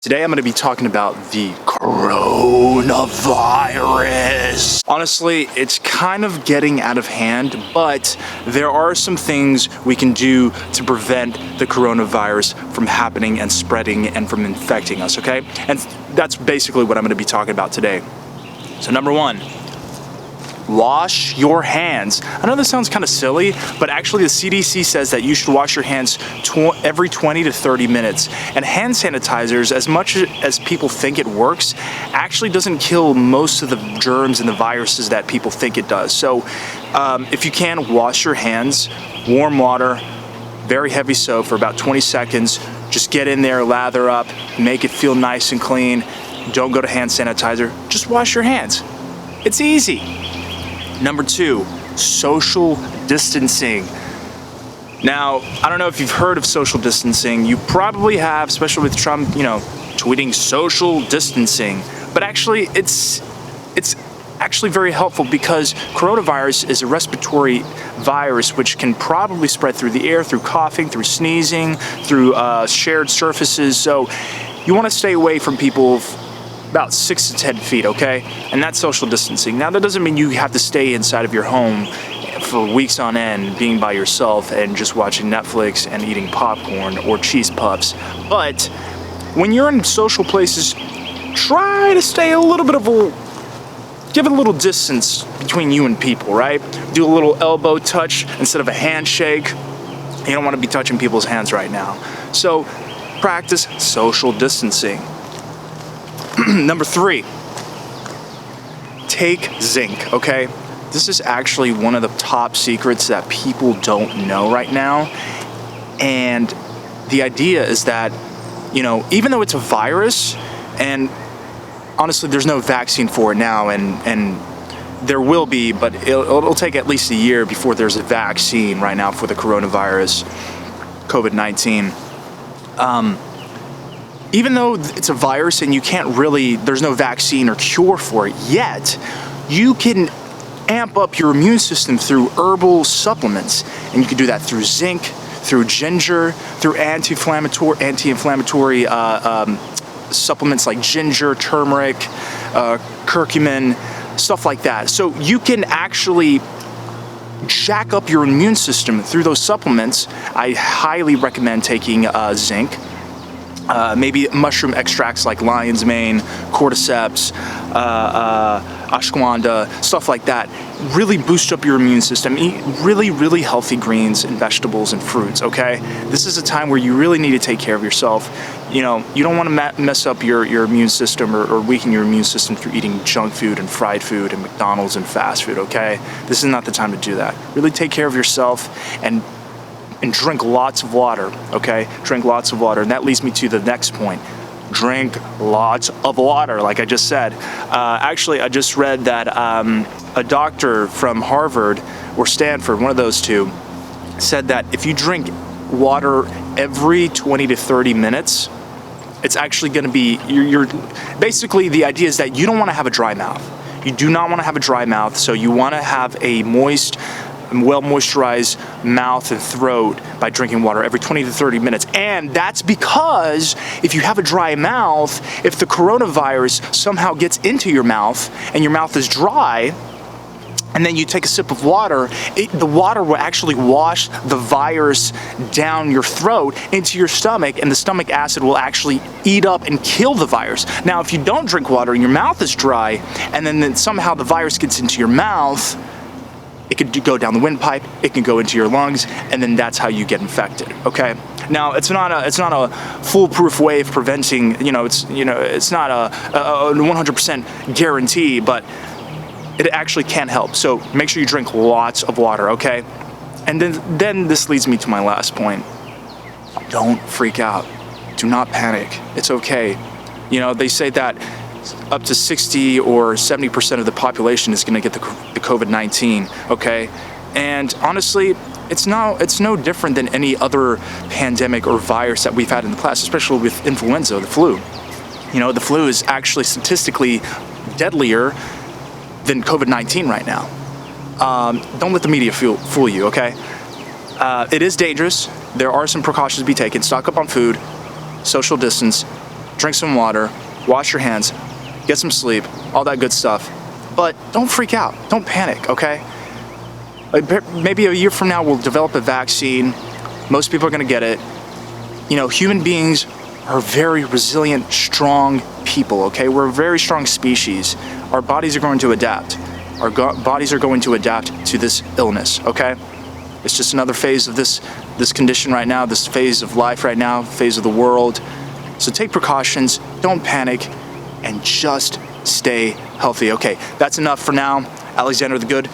Today I'm going to be talking about the coronavirus. Honestly, it's kind of getting out of hand, but there are some things we can do to prevent the coronavirus from happening and spreading and from infecting us, okay? And that's basically what I'm going to be talking about today. So number one, wash your hands. I know this sounds kind of silly, but actually the CDC says that you should wash your hands every 20 to 30 minutes. And hand sanitizers, as much as people think it works, actually doesn't kill most of the germs and the viruses that people think it does. So if you can, wash your hands, warm water, very heavy soap for about 20 seconds. Just get in there, lather up, make it feel nice and clean. Don't go to hand sanitizer, just wash your hands. It's easy. Number two, social distancing. Now, I don't know if you've heard of social distancing. You probably have, especially with Trump, tweeting social distancing. But actually, it's actually very helpful because coronavirus is a respiratory virus which can probably spread through the air, through coughing, through sneezing, through shared surfaces. So you want to stay away from people about 6 to 10 feet, okay? And that's social distancing. Now, that doesn't mean you have to stay inside of your home for weeks on end, being by yourself and just watching Netflix and eating popcorn or cheese puffs. But when you're in social places, try to stay give it a little distance between you and people, right? Do a little elbow touch instead of a handshake. You don't want to be touching people's hands right now. So practice social distancing. Number three, take zinc, okay? This is actually one of the top secrets that people don't know right now. And the idea is that, even though it's a virus, and honestly, there's no vaccine for it now, and there will be, but it'll take at least a year before there's a vaccine right now for the coronavirus, COVID-19. Even though it's a virus and there's no vaccine or cure for it yet, you can amp up your immune system through herbal supplements. And you can do that through zinc, through ginger, through anti-inflammatory supplements like ginger, turmeric, curcumin, stuff like that. So you can actually jack up your immune system through those supplements. I highly recommend taking zinc. Maybe mushroom extracts like lion's mane, cordyceps, ashwagandha, stuff like that. Really boost up your immune system. Eat really, really healthy greens and vegetables and fruits, okay? This is a time where you really need to take care of yourself. You don't want to mess up your immune system or weaken your immune system through eating junk food and fried food and McDonald's and fast food, okay? This is not the time to do that. Really take care of yourself and drink lots of water, okay? Drink lots of water. And that leads me to the next point. Drink lots of water, like I just said. Actually, I just read that a doctor from Harvard or Stanford, one of those two, said that if you drink water every 20 to 30 minutes, it's actually going to be, basically the idea is that you don't want to have a dry mouth. You do not want to have a dry mouth, so you want to have a moist, well moisturized mouth and throat by drinking water every 20 to 30 minutes. And that's because if you have a dry mouth, if the coronavirus somehow gets into your mouth and your mouth is dry, and then you take a sip of water, the water will actually wash the virus down your throat into your stomach, and the stomach acid will actually eat up and kill the virus. Now, if you don't drink water and your mouth is dry, and then somehow the virus gets into your mouth, it could go down the windpipe, it can go into your lungs, and then that's how you get infected, okay? Now, it's not a foolproof way of preventing, it's not a 100% guarantee, but it actually can help. So make sure you drink lots of water, okay? And then this leads me to my last point. Don't freak out. Do not panic. It's okay. They say that up to 60 or 70% of the population is going to get the COVID-19, okay? And honestly, it's no different than any other pandemic or virus that we've had in the past, especially with influenza, the flu. The flu is actually statistically deadlier than COVID-19 right now. Don't let the media fool you, okay? It is dangerous. There are some precautions to be taken. Stock up on food, social distance, drink some water, wash your hands, get some sleep, all that good stuff. But don't freak out, don't panic, okay? Maybe a year from now we'll develop a vaccine, most people are gonna get it. You know, human beings are very resilient, strong people, okay? We're a very strong species. Our bodies are going to adapt. Our bodies are going to adapt to this illness, okay? It's just another phase of this condition right now, this phase of life right now, phase of the world. So take precautions, don't panic, and just stay healthy. Okay, that's enough for now. Alexander the Good,